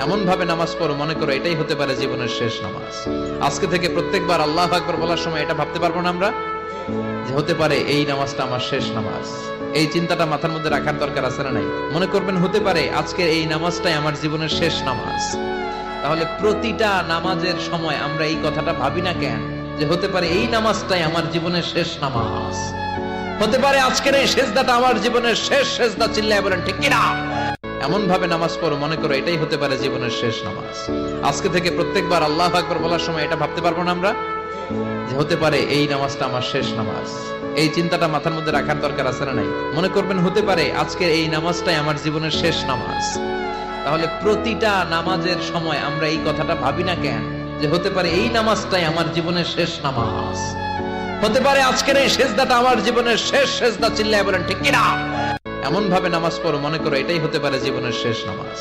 এমন ভাবে নামাজ পড়ো মনে করো এটাই হতে পারে জীবনের শেষ নামাজ। আজকে থেকে প্রত্যেকবার আল্লাহু আকবার বলার সময় এটা ভাবতে পারবো না আমরা যে হতে পারে এই নামাজটা আমার শেষ নামাজ। এই চিন্তাটা মাথার মধ্যে রাখার দরকার আছে না নাই? মনে করবেন হতে পারে আজকের এই নামাজটাই আমার জীবনের শেষ নামাজ। তাহলে প্রতিটা নামাজের সময় আমরা এই কথাটা ভাবি না কেন যে হতে পারে এই নামাজটাই আমার জীবনের শেষ নামাজ, হতে পারে আজকের এই সেজদাটা আমার জীবনের শেষ সেজদা। চিল্লায় বলেন ঠিক কিনা? এমন ভাবে নামাজ পড়ো মনে করো এটাই হতে পারে জীবনের শেষ নামাজ। আজকে থেকে প্রত্যেকবার আল্লাহু আকবার বলার সময় এটা ভাবতে পারবো না আমরা যে হতে পারে এই নামাজটা আমার শেষ নামাজ। এই চিন্তাটা মাথার মধ্যে রাখার দরকার আছে না নাই? মনে করবেন হতে পারে আজকের এই নামাজটাই আমার জীবনের শেষ নামাজ। তাহলে প্রতিটা নামাজের সময় আমরা এই কথাটা ভাবি না কেন যে হতে পারে এই নামাজটাই আমার জীবনের শেষ নামাজ, হতে পারে আজকের এই সেজদাটা আমার জীবনের শেষ সেজদা। চিল্লায় বলেন ঠিক কিনা? এমন ভাবে নামাজ পড়ো মনে করো এটাই হতে পারে জীবনের শেষ নামাজ।